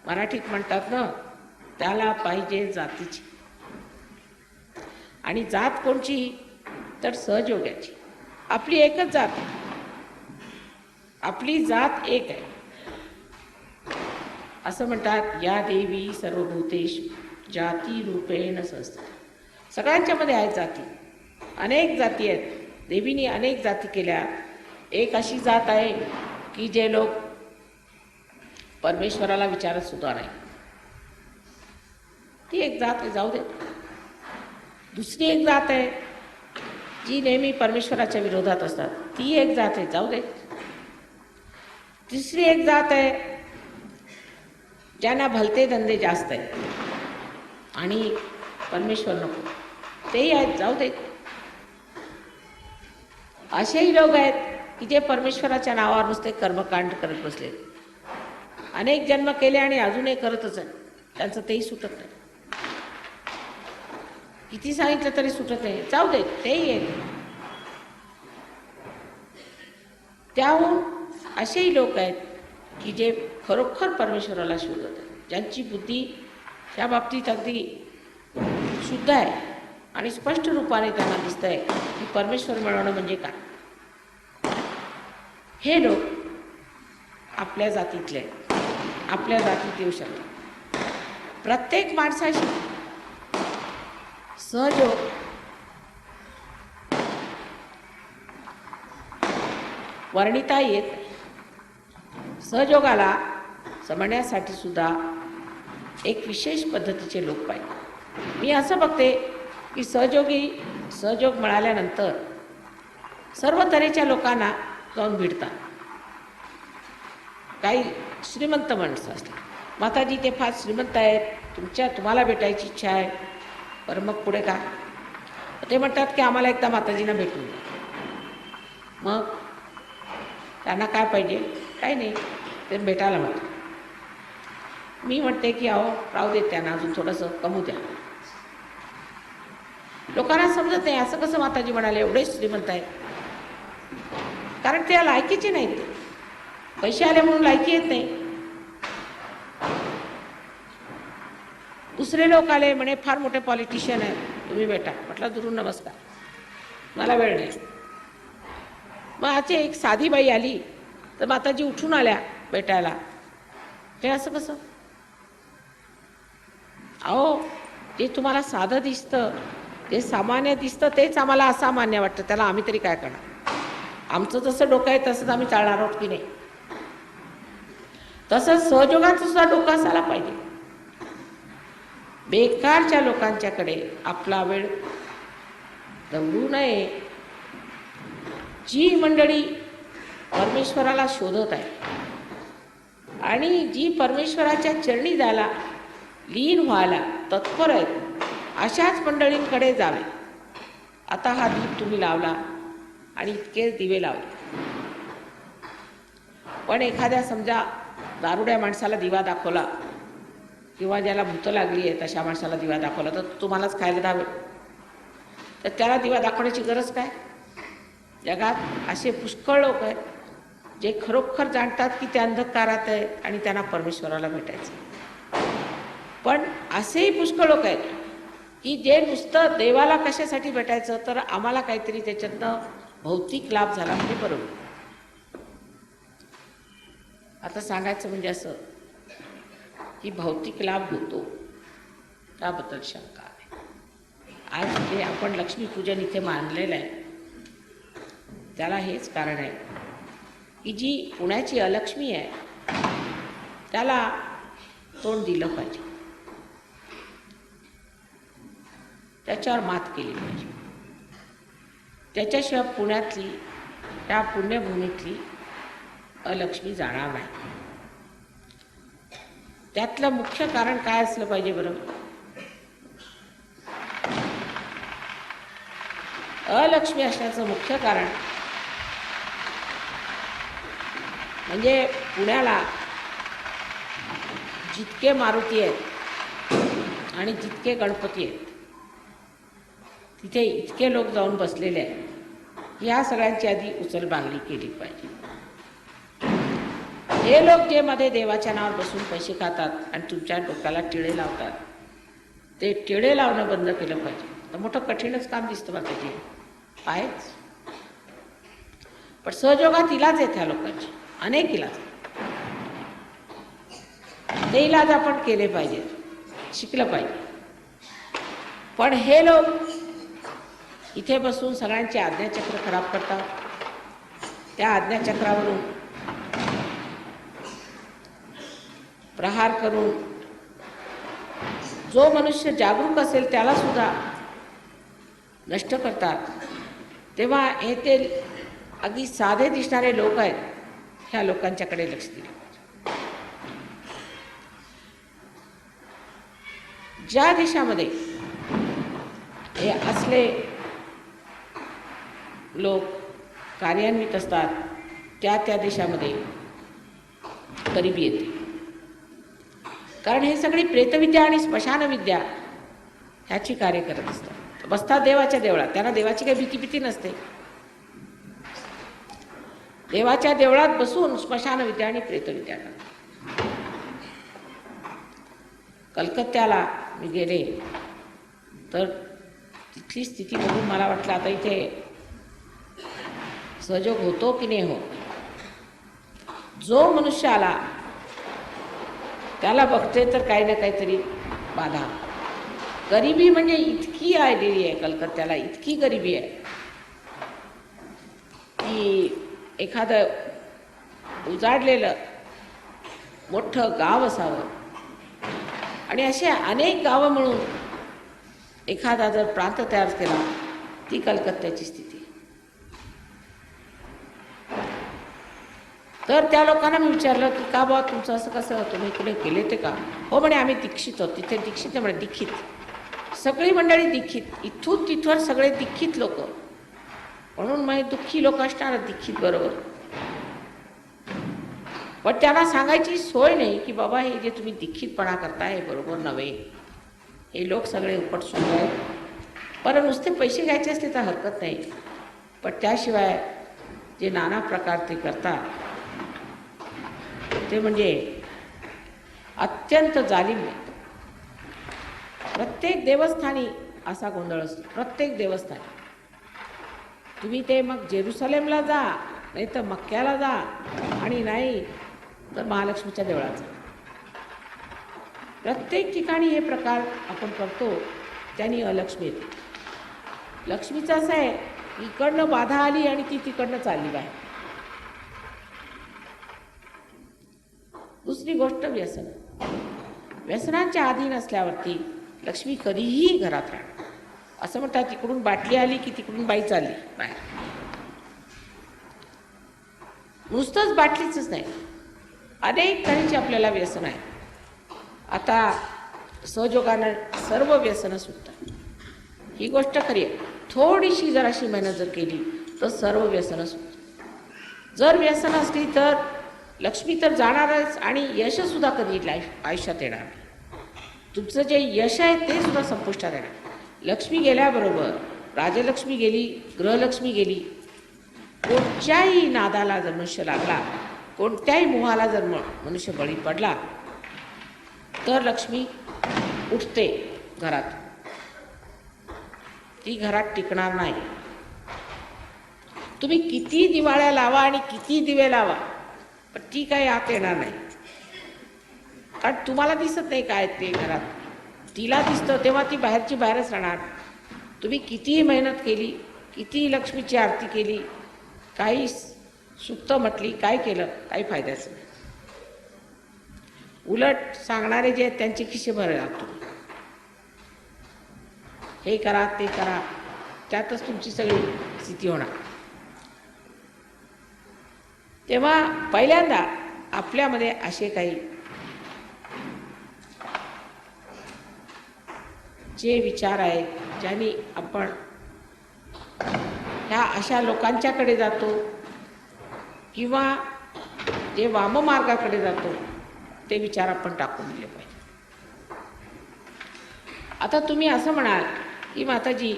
मराठीत म्हणतात ना, त्याला पाहिजे जातीची. आणि जात कोणची? तर सहजोग्याची. आपली एकच जात आहे, आपली जात एक आहे. असं म्हणतात, या देवी सर्वभूतेषु जाती रूपेण संस्थिता. सगळ्यांच्या मध्ये आहेत जाती, अनेक जाती आहेत. देवीने अनेक जाती केल्या. एक अशी जात आहे की जे लोक परमेश्वराला विचारत सुद्धा नाही, ती एक जात आहे, जाऊ दे. दुसरी एक जात आहे जी नेहमी परमेश्वराच्या विरोधात असतात, ती एक जात आहे, जाऊ दे. तिसरी एक जात आहे ज्यांना भलते धंदे जास्त आहेत आणि परमेश्वर नको, तेही आहेत, जाऊ दे. असेही लोक आहेत की जे परमेश्वराच्या नावावर नुसते कर्मकांड करत बसले, अनेक जन्म केले आणि अजूनही करतच आहे, त्यांचं तेही सुटत नाही. किती सांगितलं तरी सुटत नाही, जाऊ दे, तेही आहे. त्याहून असेही लोक आहेत की जे खरोखर परमेश्वराला शोधत आहेत, ज्यांची बुद्धी त्या बाबतीत अगदी शुद्ध आहे आणि स्पष्ट रूपाने त्यांना दिसत आहे की परमेश्वर मिळवणं म्हणजे काय. हे लोक आपल्या जातीतले, आपल्या जातीत येऊ शकतात. प्रत्येक माणसाशी सहयोग वर्णिता येत नाही. सहयोगाला समजण्यासाठी सुद्धा एक विशेष पद्धतीचे लोक पाहिजे. मी असं बघते की सहयोग मिळाल्यानंतर सर्व तऱ्हेच्या लोकांना जाऊन भेटतात. काही श्रीमंत माणसं असतात, माताजी ते फार श्रीमंत आहेत, तुम्हाला भेटायची इच्छा आहे. बरं, मग पुढे का? ते म्हणतात की आम्हाला एकदा माताजींना भेटून द्या. मग त्यांना काय पाहिजे? काही नाही, ते भेटायला म्हणतात. मी म्हणते की अहो राहू देत, त्यांना अजून थोडंसं कमवू द्या. लोकांना समजत नाही, असं कसं माताजी म्हणाले एवढे श्रीमंत आहेत. कारण त्या लायकीचे नाहीत, पैसे आले म्हणून लायकी येत नाही. दुसरे लोक आले म्हणे फार मोठे पॉलिटिशियन आहेत, तुम्ही भेटा. म्हटलं दुरून नमस्कार, मला वेळ नाही. मग आजची एक साधी बाई आली तर माताजी उठून आल्या भेटायला. ते असं कसं? अहो, जे तुम्हाला साधं दिसतं, जे सामान्य दिसतं, तेच आम्हाला असामान्य वाटतं. त्याला आम्ही तरी काय करणार? आमचं जसं डोकं आहे तसंच आम्ही चालणार आहोत की नाही? तसंच सहयोगाचं सुद्धा डोकं असायला पाहिजे. बेकारच्या लोकांच्याकडे आपला वेळ दवडू नये. जी मंडळी परमेश्वराला शोधत आहे आणि जी परमेश्वराच्या चरणी जायला, लीन व्हायला तत्पर आहेत, अशाच मंडळींकडे जावे. आता हा दीप तुम्ही लावला आणि इतके दिवे लावले, पण एखाद्या समजा दारुड्या माणसाला दिवा दाखवला किंवा ज्याला भूतं लागली आहे तशा माणसाला दिवा दाखवला तर तुम्हालाच खायला द्यावे. तर त्याला दिवा दाखवण्याची गरज काय? जगात असे पुष्कळ लोक आहेत जे खरोखर जाणतात की ते अंधकारात आहेत आणि त्यांना परमेश्वराला भेटायचं. पण असेही पुष्कळ लोक आहेत की जे नुसतं देवाला कशासाठी भेटायचं, तर आम्हाला काहीतरी त्याच्यातनं भौतिक लाभ झाला म्हणजे बरोबर. आता सांगायचं म्हणजे असं की भौतिक लाभ होतो त्याबद्दल शंका आहे. आज जे आपण लक्ष्मीपूजन इथे मानलेलं आहे त्याला हेच कारण आहे की जी पुण्याची अलक्ष्मी आहे त्याला तोंड दिलं पाहिजे, त्याच्यावर मात केली पाहिजे. त्याच्याशिवाय पुण्यातली, त्या पुण्यभूमीतली अलक्ष्मी जाणार नाही. त्यातलं मुख्य कारण काय असलं पाहिजे बरं? अलक्ष्मी असण्याचं मुख्य कारण म्हणजे पुण्याला जितके मारुती आहेत आणि जितके गणपती आहेत तिथे इतके लोक जाऊन बसलेले आहेत, या सगळ्यांची आधी उचलबांगडी केली पाहिजे. हे लोक जे मध्ये देवाच्या नावावर बसून पैसे खातात आणि तुमच्या डोक्याला टिळे लावतात, ते टिळे लावणं बंद केलं पाहिजे. तर मोठं कठीणच काम दिसतं बघा, ते आहेच. पण सहयोगात इलाज आहेत ह्या लोकांचे, अनेक इलाज. ते इलाज आपण केले पाहिजे, शिकलं पाहिजे. पण हे लोक इथे बसून सगळ्यांचे आज्ञाचक्र खराब करतात. त्या आज्ञाचक्रावरून प्रहार करून जो मनुष्य जागरूक असेल त्याला सुद्धा नष्ट करतात. तेव्हा हे ते अगदी साधे दिसणारे लोक आहेत, ह्या लोकांच्याकडे लक्ष दिलं पाहिजे. ज्या देशामध्ये हे असले लोक कार्यान्वित असतात त्या त्या देशामध्ये गरिबी येते. कारण हे सगळी प्रेतविद्या आणि स्मशानविद्या ह्याची कार्य करत असतात. बसतात देवाच्या देवळात, त्यांना देवाची काही भीती नसते. देवाच्या देवळात बसून स्मशानविद्या आणि प्रेतविद्या करतात. कलकत्त्याला मी गेले तर तिथली स्थिती बघून मला वाटलं आता इथे सहयोग होतो की नाही हो. जो मनुष्य आला त्याला बघते तर काही ना काहीतरी बाधा. गरिबी म्हणजे इतकी आलेली आहे कलकत्त्याला, इतकी गरिबी आहे की एखादं उजाडलेलं मोठं गाव असावं आणि असे अनेक गावं मिळून एखादा जर प्रांत तयार केला, ती कलकत्त्याची स्थिती. तर त्या लोकांना मी विचारलं की का बाबा तुमचं असं कसं, तुम्ही इकडे गेले ते का? हो म्हणे आम्ही दीक्षित आहोत. तिथे दीक्षित म्हणे, दीक्षित सगळी मंडळी दीक्षित, इथून तिथवर सगळे दीक्षित लोक. म्हणून मग दुःखी लोक असणार दीक्षित बरोबर. पण त्यांना सांगायची सोय नाही की बाबा हे जे तुम्ही दीक्षितपणा करताय हे बरोबर नव्हे. हे लोक सगळे उपट सुरू आहेत. बरं नुसते पैसे घ्यायचे असले तर हरकत नाही, पण त्याशिवाय जे नाना प्रकार ते करतात ते म्हणजे अत्यंत जालिम. प्रत्येक देवस्थानी असा गोंधळ असतो. प्रत्येक देवस्थानी तुम्ही ते मग जेरुसलेमला जा, नाही तर मक्क्याला जा, आणि नाही तर महालक्ष्मीच्या देवळात जा. प्रत्येक ठिकाणी हे प्रकार आपण करतो, त्यांनी अलक्ष्मी येते. लक्ष्मीचं असं आहे, इकडनं बाधा आली आणि ती तिकडनं चालली बाहेर. दुसरी गोष्ट व्यसन. व्यसनांच्या अधीन असल्यावरती लक्ष्मी कधीही घरात राहणार. असं म्हणतात तिकडून बाटली आली की तिकडून बाई चालली बाहेर. नुसतंच बाटलीच नाही, अनेक तऱ्हेची आपल्याला व्यसन आहे. आता सहयोगानं सर्व व्यसनं सुटतात, ही गोष्ट खरी आहे. थोडीशी जर अशी मेहनत जर केली तर सर्व व्यसनं सुटतात. जर व्यसन असली तर लक्ष्मी तर जाणारच आणि यशसुद्धा कधी आयुष्यात येणार नाही. तुमचं जे यश आहे ते सुद्धा संपुष्टात येणार. लक्ष्मी गेल्याबरोबर राजलक्ष्मी गेली, गृहलक्ष्मी गेली. कोणत्याही नादाला जर मनुष्य लागला, कोणत्याही मोहाला जर मनुष्य बळी पडला तर लक्ष्मी उठते घरात, ती घरात टिकणार नाही. तुम्ही किती दिवाळ्या लावा आणि किती दिवे लावा, पण ती काही आत येणार नाही. कारण तुम्हाला दिसत नाही काय ते घरात, तिला दिसतं तेव्हा ती बाहेरची बाहेरच राहणार. तुम्ही कितीही मेहनत केली, कितीही लक्ष्मीची आरती केली, काही सुक्त म्हटली, काय केलं, काही फायद्याचं नाही. उलट सांगणारे जे आहेत त्यांचे खिसे भरावे लागतो. हे करा ते करा, त्यातच तुमची सगळी स्थिती होणार. तेव्हा पहिल्यांदा आपल्यामध्ये असे काही जे विचार आहेत, ज्यांनी आपण ह्या अशा लोकांच्याकडे जातो किंवा जे वाममार्गाकडे जातो ते विचार आपण टाकून दिले पाहिजे. आता तुम्ही असं म्हणाल की माताजी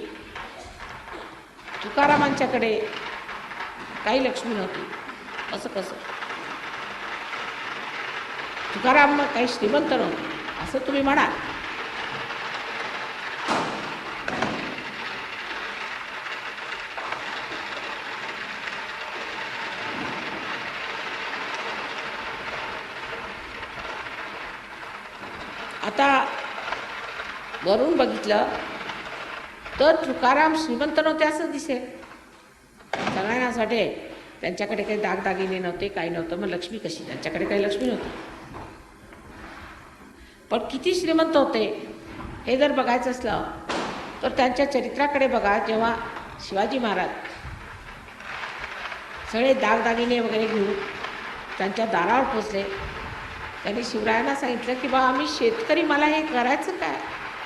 तुकारामांच्याकडे काही लक्ष्मी नव्हती, असं कसं? तुकाराम काही श्रीमंत नव्हते असं तुम्ही म्हणाल. आता वरून बघितलं तर तुकाराम श्रीमंत नव्हते असं दिसेल. सगळ्यांना असं वाटे त्यांच्याकडे काही दागदागिने नव्हते, काही नव्हतं, मग लक्ष्मी कशी? त्यांच्याकडे काही लक्ष्मी नव्हती. पण किती श्रीमंत होते हे जर बघायचं असलं तर त्यांच्या चरित्राकडे बघा. जेव्हा शिवाजी महाराज सगळे दागदागिने वगैरे घेऊन त्यांच्या दारावर पोचले, त्यांनी शिवरायांना सांगितलं की बा आम्ही शेतकरी, मला हे करायचं काय,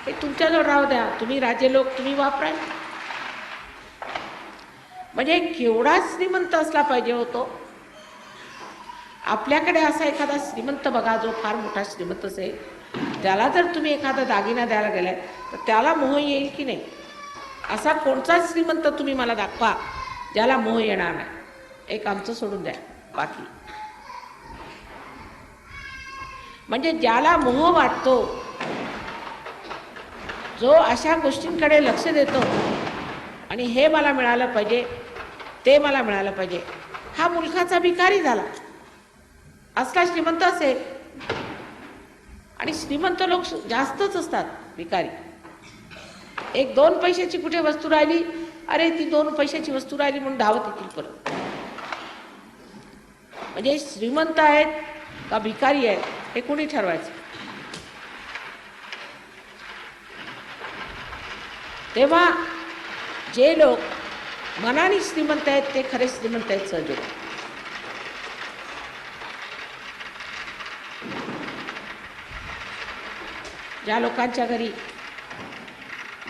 हे तुमच्याजवळ राहू द्या, तुम्ही राजे लोक तुम्ही वापरा. म्हणजे केवढा श्रीमंत असला पाहिजे होतो. आपल्याकडे असा एखादा श्रीमंत बघा जो फार मोठा श्रीमंत असेल, त्याला जर तुम्ही एखादा दागिना द्यायला गेलाय तर त्याला मोह येईल की नाही? असा कोणताच श्रीमंत तुम्ही मला दाखवा ज्याला मोह येणार नाही. एक आमचं सोडून द्या, बाकी म्हणजे ज्याला मोह वाटतो, जो अशा गोष्टींकडे लक्ष देतो आणि हे मला मिळालं पाहिजे, ते मला मिळालं पाहिजे, हा मुलखाचा भिकारी झाला. असला श्रीमंत असेल, आणि श्रीमंत लोक जास्तच असतात भिकारी. एक 2 पैशाची कुठे वस्तू राहिली, अरे ती 2 पैशाची वस्तू राहिली म्हणून धावत येतील परत. म्हणजे श्रीमंत आहेत का भिकारी आहेत हे कोणी ठरवायचं? तेव्हा जे लोक मनाने श्रीमंत आहेत ते खरे श्रीमंत आहेत सहजोग. ज्या लोकांच्या घरी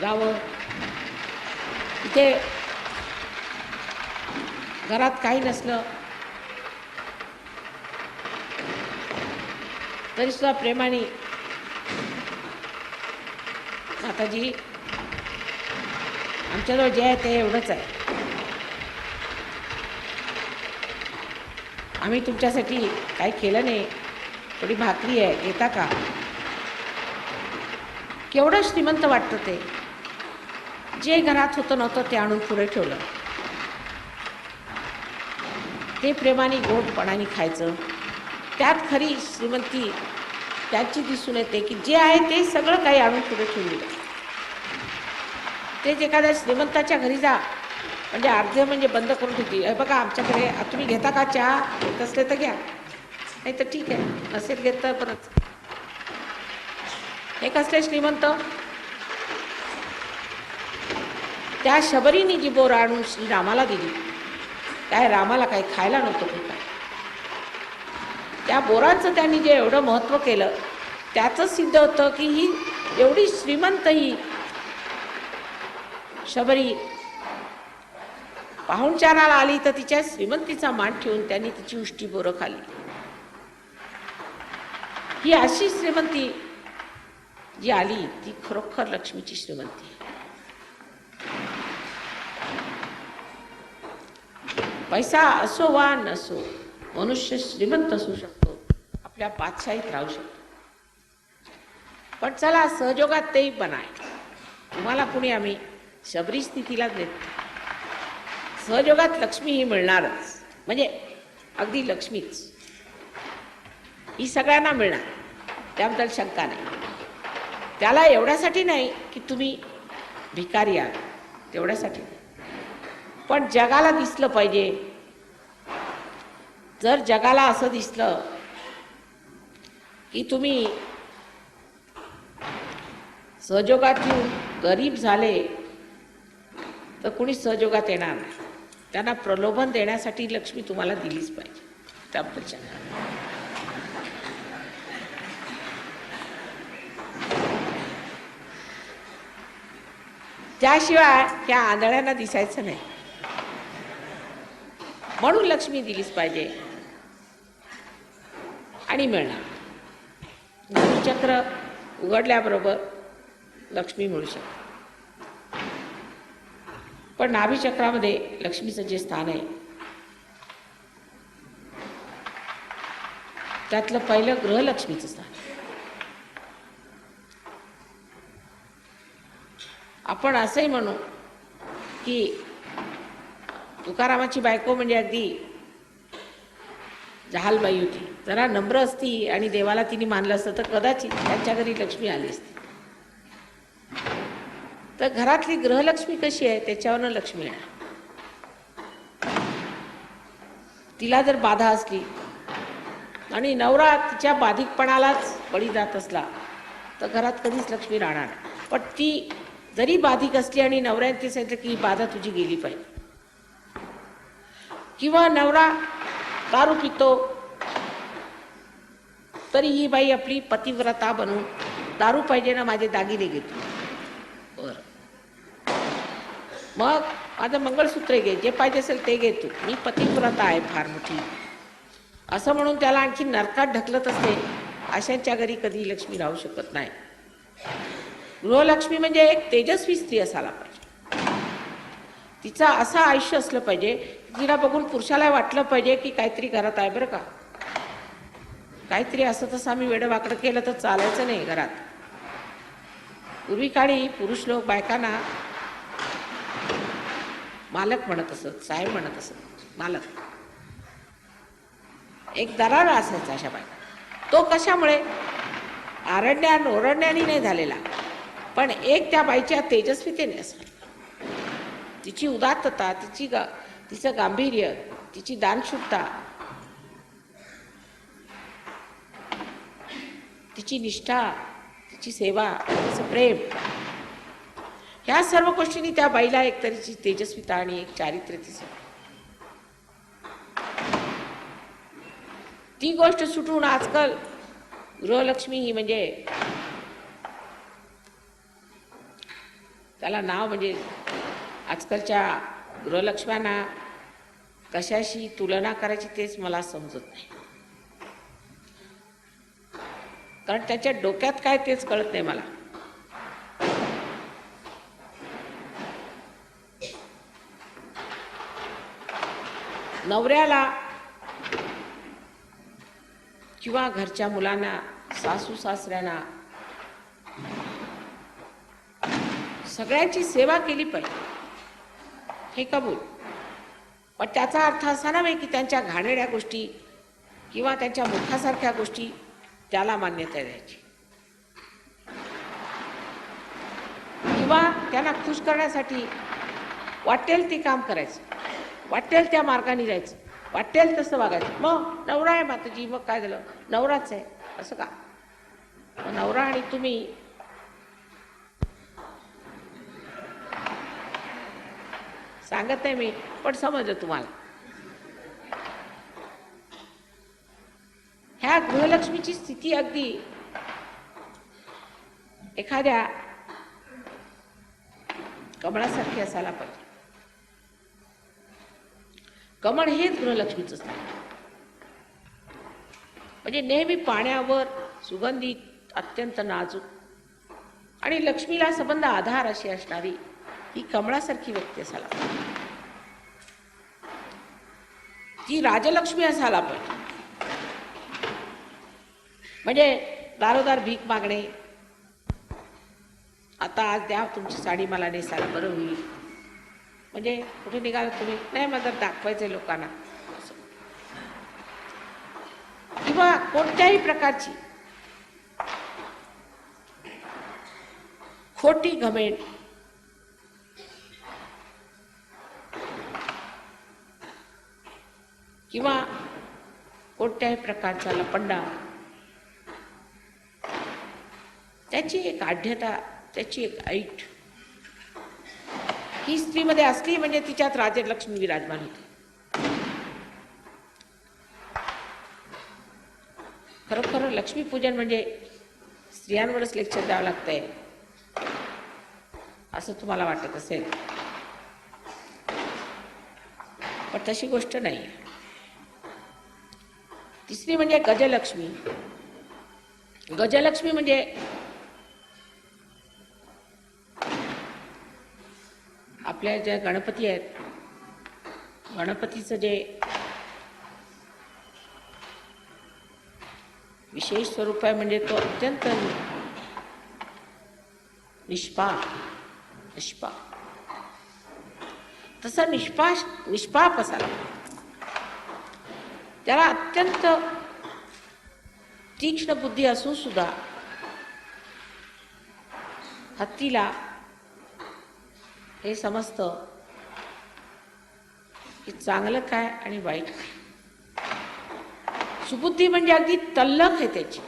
जावं, तिथे घरात काही नसलं तरी सुद्धा प्रेमाने माताजी आमच्याजवळ जे आहे ते एवढंच आहे, आम्ही तुमच्यासाठी काही केलं नाही, थोडी भाकरी आहे घेता का? केवढं श्रीमंत वाटतं ते. जे घरात होतं नव्हतं ते आणून पुढे ठेवलं. ते प्रेमाने गोडपणाने खायचं. त्यात खरी श्रीमंती त्याची दिसून येते की जे आहे ते सगळं काही आणून पुढे ठेवलेलं. तेच एखाद्या श्रीमंताच्या घरी जा म्हणजे अर्धे म्हणजे बंद करून ठेवते, हे बघा आमच्याकडे तुम्ही घेता का चहा, घेत असले तर घ्या, नाही तर ठीक आहे, नसेल घेत तर परत. हे कसले श्रीमंत? त्या शबरीने जी बोर आणून श्रीरामाला दिली, काय रामाला काही खायला नव्हतं काय? त्या बोरांचं त्यांनी जे एवढं महत्त्व केलं त्याचंच सिद्ध होतं की ही एवढी श्रीमंत ही शबरी पाहुणचाराला आली तर तिच्या श्रीमंतीचा मान ठेवून त्यांनी तिची उष्टी बोरं खाल्ली. ही अशी श्रीमंती जी आली ती खरोखर लक्ष्मीची श्रीमंती. पैसा असो वा नसो, मनुष्य श्रीमंत असू शकतो, आपल्या बादशाहीत राहू शकतो. पण चला सहयोगात तेही पण आहे. तुम्हाला कुणी आम्ही शबरी स्थितीला देत, सहयोगात लक्ष्मी ही मिळणारच, म्हणजे अगदी लक्ष्मीच ही सगळ्यांना मिळणार, त्याबद्दल शंका नाही. त्याला एवढ्यासाठी नाही की तुम्ही भिकारी आहात, तेवढ्यासाठी नाही. पण जगाला दिसलं पाहिजे. जर जगाला असं दिसलं की तुम्ही सहयोगात येऊन गरीब झाले तर कुणी सहयोगात येणार नाही. त्यांना प्रलोभन देण्यासाठी लक्ष्मी तुम्हाला दिलीच पाहिजे. त्याबद्दल त्याशिवाय ह्या आंधळ्यांना दिसायचं नाही, म्हणून लक्ष्मी दिलीच पाहिजे आणि मिळणार. नाभीचक्र उघडल्याबरोबर लक्ष्मी मिळू शकते. पण नाभीचक्रामध्ये लक्ष्मीचं जे स्थान आहे त्यातलं पहिलं गृहलक्ष्मीचं स्थान. आपण असंही म्हणू की तुकारामाची बायको म्हणजे अगदी जहालबाई होती. जरा नम्र असती आणि देवाला तिने मानलं असतं तर कदाचित त्यांच्या घरी लक्ष्मी आली असती. तर घरातली गृहलक्ष्मी कशी आहे त्याच्यावरनं लक्ष्मी येणार. तिला जर बाधा असली आणि नवरा तिच्या बाधिकपणालाच बळी जात असला तर घरात कधीच लक्ष्मी राहणार नाही. पण ती जरी बाधिक असली आणि नवऱ्याने ते सांगितलं की ही बाधा तुझी गेली पाहिजे, किंवा नवरा दारू पितो तरी ही बाई आपली पतिव्रता बनवून दारू पाहिजे ना माझे दागिने घेतो, बरं मग माझं मंगळसूत्र घे, जे पाहिजे असेल ते घे तू, मी पतिव्रता आहे फार मोठी, असं म्हणून त्याला आणखी नरकात ढकलत असते. अशांच्या घरी कधी लक्ष्मी राहू शकत नाही. गृहलक्ष्मी म्हणजे एक तेजस्वी स्त्री असायला पाहिजे. तिचं असं आयुष्य असलं पाहिजे तिला बघून पुरुषाला वाटलं पाहिजे की काहीतरी घरात आहे बरं का. काहीतरी असं तसं आम्ही वेडवाकडं केलं तर चालायचं नाही घरात. पूर्वी काळी पुरुष लोक बायकांना मालक म्हणत असत, साहेब म्हणत असत. मालक एक दरारा असायचा अशा बायका. तो कशामुळे ओरडण्याने नाही झालेला, पण एक त्या बाईच्या तेजस्वितेने असा. तिची उदात्तता, तिचं गांभीर्य, तिची दानशूरता, तिची निष्ठा, तिची सेवा, तिचं प्रेम, ह्या सर्व गोष्टींनी त्या बाईला एक तऱ्हेची तेजस्विता आणि एक चारित्र्य दिसत. ती गोष्ट सुटून आजकाल गृहलक्ष्मी ही म्हणजे त्याला नाव म्हणजे आजकालच्या गृहलक्ष्म्यांना कशाशी तुलना करायची तेच मला समजत नाही. कारण त्याच्या डोक्यात काय तेच कळत नाही मला. नवऱ्याला किंवा घरच्या मुलांना, सासू सासऱ्यांना सगळ्यांची सेवा केली पाहिजे हे कबूल. पण त्याचा अर्थ असा नव्हे की त्यांच्या घाणेरड्या गोष्टी किंवा त्यांच्या मुखासारख्या गोष्टी त्याला मान्यता द्यायची किंवा त्यांना खुश करण्यासाठी वाटेल ते काम करायचं, वाटेल त्या मार्गाने जायचं, वाटेल तसं वागायचं. मग नवरा आहे माताजी, मग काय झालं, नवराच आहे असं का. नवरा आणि तुम्ही सांगत नाही मी, पण समजलं तुम्हाला. ह्या गृहलक्ष्मीची स्थिती अगदी एखाद्या कमळासारखी असायला पाहिजे. कमळ हेच गृहलक्ष्मीचं स्थान, म्हणजे नेहमी पाण्यावर सुगंधित, अत्यंत नाजूक आणि लक्ष्मीला संबंध आधार अशी असणारी ही कमळासारखी व्यक्ती असायला पाहिजे. ती राजलक्ष्मी असायला पाहिजे. म्हणजे दारोदार भीक मागणे, आता आज द्या तुमची साडी मला नेसायला बरं होईल, म्हणजे कुठे निघाल तुम्ही, नाही मला दाखवायचंय लोकांना, किंवा कोणत्याही प्रकारची खोटी घमेंड, किंवा कोणत्याही प्रकारचा लपंडा, त्याची एक आढ्यता, त्याची एक ऐट ही स्त्रीमध्ये असली म्हणजे तिच्यात राजलक्ष्मी विराजमान होते. खरोखर लक्ष्मीपूजन म्हणजे स्त्रियांवरच लेक्चर द्यावं लागतंय असं तुम्हाला वाटत असेल, पण तशी गोष्ट नाही. तिसरी म्हणजे गजलक्ष्मी. गजलक्ष्मी म्हणजे आपल्या ज्या गणपती आहेत, गणपतीचं जे विशेष स्वरूप आहे म्हणजे तो अत्यंत निष्पाप तसा निष्पाप असायला, त्याला अत्यंत तीक्ष्ण बुद्धी असून सुद्धा हत्तीला हे समजतं की चांगलं काय आणि वाईट काय. सुबुद्धी म्हणजे अगदी तल्लख आहे त्याची.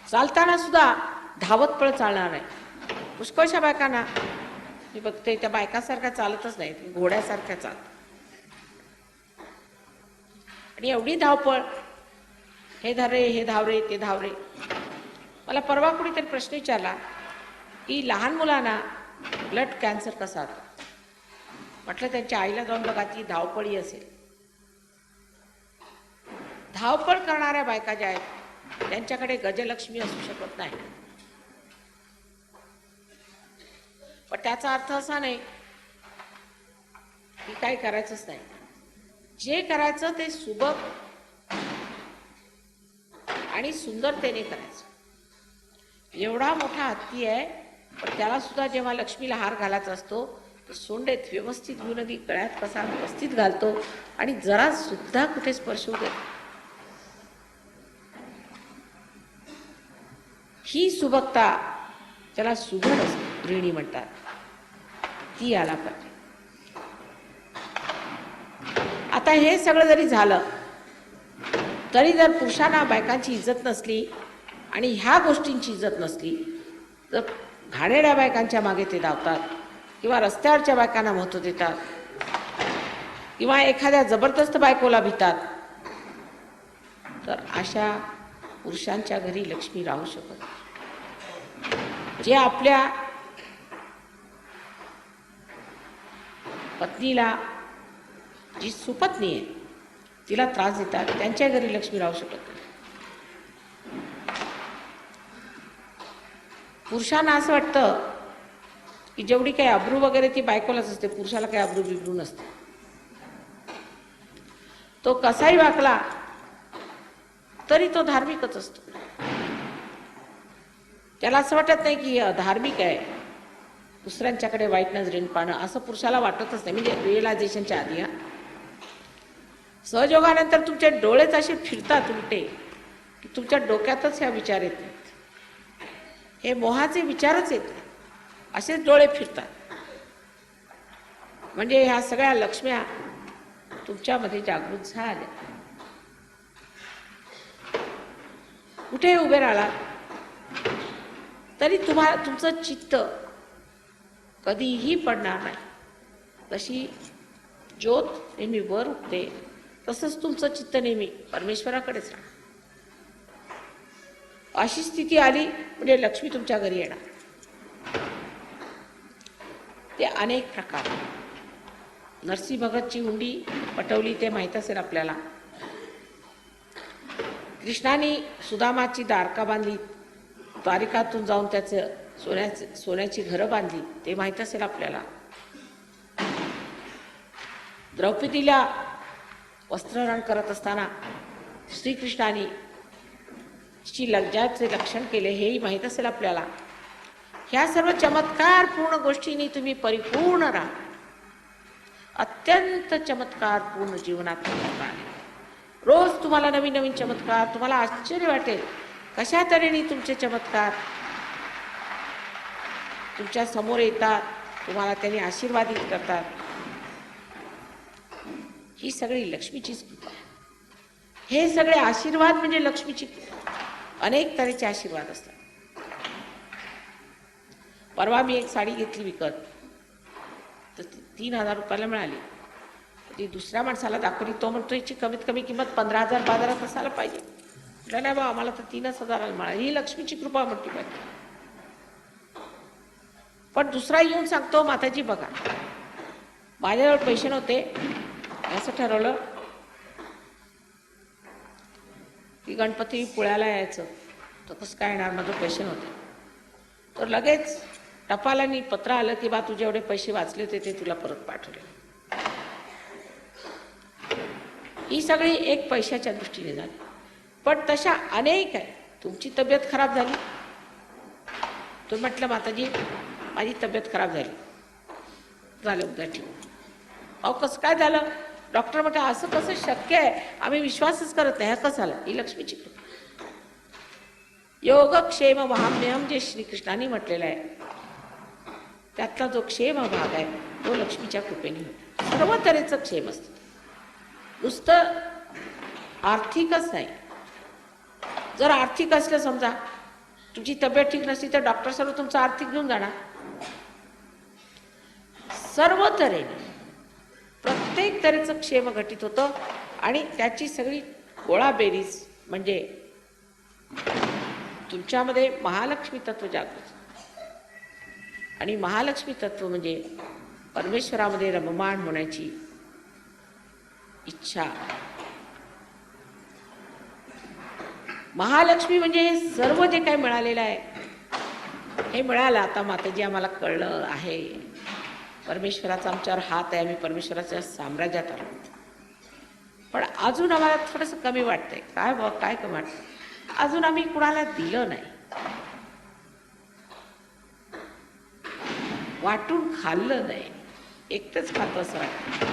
चालताना सुद्धा धावत पळ चालणार आहे. पुष्कळशा बायकांना मी बघते, त्या बायकासारख्या चालतच नाही, घोड्यासारख्या चालतात. आणि एवढी धावपळ, हे धारे हे धावरे ते धावरे. मला परवा कुणीतरी प्रश्न विचारला की लहान मुलांना ब्लड कॅन्सर कसा होतो. म्हटलं त्यांच्या आईला जाऊन बघा, ती धावपळी असेल. धावपळ करणाऱ्या बायका ज्या आहेत त्यांच्याकडे गजलक्ष्मी असू शकत नाही. पण त्याचा अर्थ असा नाही की काही करायचंच नाही. जे करायचं ते सुबक आणि सुंदरतेने करायचं. एवढा मोठा हत्ती आहे, पण त्याला सुद्धा जेव्हा लक्ष्मीला हार घालायचा असतो तर सोंडेत व्यवस्थित घेऊन अगदी गळ्यात कसा व्यवस्थित घालतो आणि जरा सुद्धा कुठे स्पर्श होत. ही सुबकता, त्याला सुगड गृहिणी म्हणतात, ती याला पाहिजे. आता हे सगळं जरी झालं तरी जर पुरुषांना बायकांची इज्जत नसली आणि ह्या गोष्टींची इज्जत नसली तर घाणेरड्या बायकांच्या मागे ते धावतात किंवा रस्त्यावरच्या बायकांना महत्त्व देतात किंवा एखाद्या जबरदस्त बायकोला भितात, तर अशा पुरुषांच्या घरी लक्ष्मी राहू शकत. जे आपल्या पत्नीला, जी सुपत्नी आहे तिला त्रास देतात, त्यांच्या घरी लक्ष्मी राहू शकत नाही. पुरुषांना असं वाटतं की जेवढी काही अब्रू वगैरे ती बायकोलाच असते, पुरुषाला काही अब्रू बिब्रू नसते. तो कसाही वागला तरी तो धार्मिकच असतो. त्याला असं वाटत नाही की धार्मिक आहे, दुसऱ्यांच्याकडे वाईट नजरेने पाहणं, असं पुरुषाला वाटतच नाही. म्हणजे रिअलायझेशनच्या आधी. सहयोगानंतर तुमचे डोळेच असे फिरतात उलटे की तुमच्या डोक्यातच ह्या विचार येत नाहीत. हे मोहाचे विचारच येत नाही, असेच डोळे फिरतात. म्हणजे ह्या सगळ्या लक्ष्म्या तुमच्यामध्ये जागृत झाल्या. कुठे उभे राहिलात तरी तुमचं चित्त कधीही पडणार नाही. जशी ज्योत नेहमी वर उठते तसंच तुमचं चित्त नेहमी परमेश्वराकडेच राहणार. अशी स्थिती आली म्हणजे लक्ष्मी तुमच्या घरी येणार. ते अनेक प्रकार. नरसिंह भगतची हुंडी पटवली ते माहीत असेल आपल्याला. कृष्णाने सुदामाची द्वारका बांधली, द्वारिकातून जाऊन त्याचं सोन्याची घरं बांधली ते माहीत असेल आपल्याला. द्रौपदीला वस्त्रहरण करत असताना श्रीकृष्णाने तिची लज्जाचे लक्षण केले हेही माहीत असेल आपल्याला. ह्या सर्व चमत्कारपूर्ण गोष्टींनी तुम्ही परिपूर्ण राहा. अत्यंत चमत्कारपूर्ण जीवनात रोज तुम्हाला नवीन नवीन चमत्कार, तुम्हाला आश्चर्य वाटेल कशा तऱ्हेने तुमचे चमत्कार तुमच्या समोर येतात, तुम्हाला त्यांनी आशीर्वादित करतात. ही सगळी लक्ष्मीचीच कृपा. हे सगळे आशीर्वाद म्हणजे लक्ष्मीची कृपा. अनेक तऱ्हेचे आशीर्वाद असतात. परवा मी एक साडी घेतली विकत, तर 3,000 रुपयाला मिळाली. ती दुसऱ्या माणसाला दाखवली, तो म्हणतो याची कमीत कमी किंमत 15,000 बाजारात असायला पाहिजे. म्हटलं नाही बा, आम्हाला तर 3,000 मिळाली. ही लक्ष्मीची कृपा म्हटली पाहिजे. पण दुसरा येऊन सांगतो माताजी बघा माझ्याजवळ पैसे नव्हते, असं ठरवलं की गणपती पुळ्याला यायचं, तर कसं काय येणार, माझं पैसे नव्हते. तर लगेच टपालानी पत्र आलं की बा तुझे एवढे पैसे वाचले होते ते तुला परत पाठवले. ही सगळी एक पैशाच्या दृष्टीने झाली. पण तशा अनेक आहे. तुमची तब्येत खराब झाली, तुम्ही म्हटलं माताजी माझी तब्येत खराब झाली, झालं उद्या ठीक. अहो कसं काय झालं? डॉक्टर म्हटलं असं कसं शक्य आहे, आम्ही विश्वासच करत नाही. कसं झालं? ही लक्ष्मीची कृपा. योगक्षेम महाम्यम जे श्रीकृष्णाने म्हटलेलं आहे, त्यातला जो क्षेम भाग आहे तो लक्ष्मीच्या कृपेने होतो. सर्व तऱ्हेचं क्षेम असतं, नुसतं आर्थिकच नाही. जर आर्थिक असलं, समजा तुमची तब्येत ठीक नसली तर डॉक्टर सर्व तुमचं आर्थिक घेऊन जाणार. सर्व तऱ्हेने प्रत्येक तऱ्हेचं क्षेम घटित होतं आणि त्याची सगळी गोळाबेरीज म्हणजे तुमच्यामध्ये महालक्ष्मी तत्व जागृत. आणि महालक्ष्मी तत्व म्हणजे परमेश्वरामध्ये रममाण होण्याची इच्छा. महालक्ष्मी म्हणजे हे सर्व जे काही मिळालेलं आहे, हे मिळालं. आता माताजी आम्हाला कळलं आहे परमेश्वराचा आमच्यावर हात आहे, आम्ही परमेश्वराच्या साम्राज्यात आलो. पण अजून आम्हाला थोडंसं कमी वाटतंय. काय काय कमी वाटतं? अजून आम्ही कुणाला दिलं नाही, वाटून खाल्लं नाही, एकटंच खातं असं वाटतं.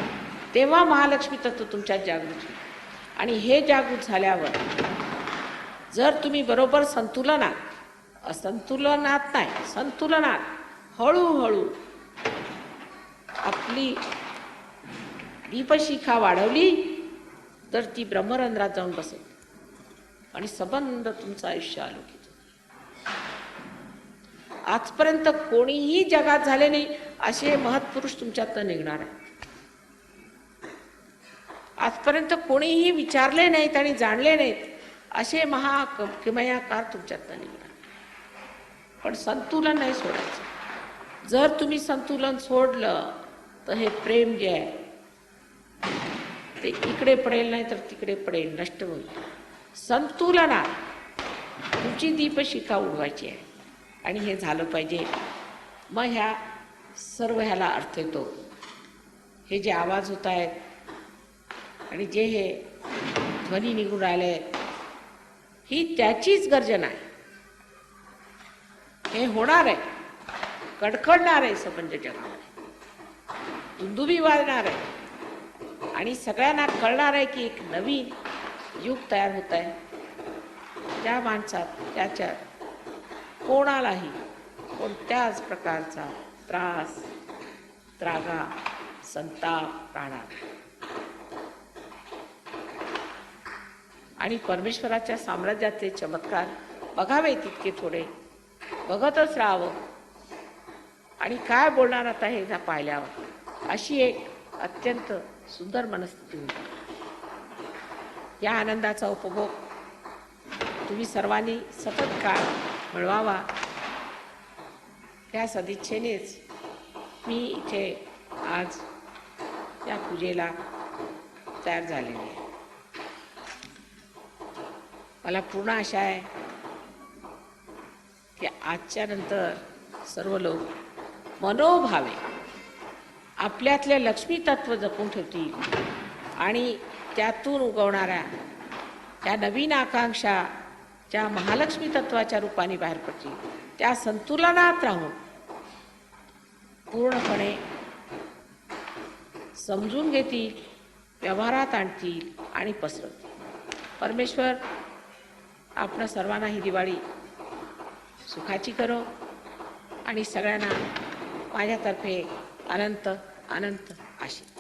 तेव्हा महालक्ष्मी तत्व तुमच्यात जागृत होईल. आणि हे जागृत झाल्यावर जर तुम्ही बरोबर संतुलनात, असंतुलनात नाही, संतुलनात हळूहळू आपली दीपशिखा वाढवली तर ती ब्रह्मरंध्रात जाऊन बसेल आणि संबंध तुमचं आयुष्य अलौकिक. आजपर्यंत कोणीही जगात झाले नाही असे महत्पुरुष तुमच्यातनं निघणार आहे. आजपर्यंत कोणीही विचारले नाहीत आणि जाणले नाहीत असे किमयाकार तुमच्यातनं निघणार. पण संतुलन नाही सोडायचं. जर तुम्ही संतुलन सोडलं तर हे प्रेम जे आहे ते इकडे पडेल नाही तर तिकडे पडेल, नष्ट होईल. संतुलनात तुमची दीपशिखा उडवायची आहे आणि हे झालं पाहिजे. मग ह्या सर्व ह्याला अर्थ येतो. हे जे आवाज होत आहेत आणि जे हे ध्वनी निघून राहिले आहेत, ही त्याचीच गर्जना आहे. हे होणार आहे, कडकडणार आहे सबंध जगामध्ये, दुंदुबी वाजणार आहे आणि सगळ्यांना कळणार आहे की एक नवीन युग तयार होत आहे. त्या माणसात त्याच्यात कोणालाही कोणत्याच प्रकारचा त्रास, त्रागा, संताप राहणार. आणि परमेश्वराच्या साम्राज्याचे चमत्कार बघावे तितके थोडे, बघतच राहावं. आणि काय बोलणार आता हे पाहिल्यावर, अशी एक अत्यंत सुंदर मनस्थिती होती. या आनंदाचा उपभोग तुम्ही सर्वांनी सतत काळ मिळवावा, त्या सदिच्छेनेच मी इथे आज या पूजेला तयार झालेली आहे. मला पूर्ण आशा आहे की आजच्या नंतर सर्व लोक मनोभावे आपल्यातले लक्ष्मी तत्व जपून ठेवतील आणि त्यातून उगवणाऱ्या त्या नवीन आकांक्षा ज्या महालक्ष्मी तत्वाच्या रूपाने बाहेर पडतील, त्या संतुलनात राहून पूर्णपणे समजून घेतील, व्यवहारात आणतील आणि पसरवतील. परमेश्वर आपणा सर्वांना ही दिवाळी सुखाची करो आणि सगळ्यांना माझ्यातर्फे अनंत अनंत आशीर्वाद.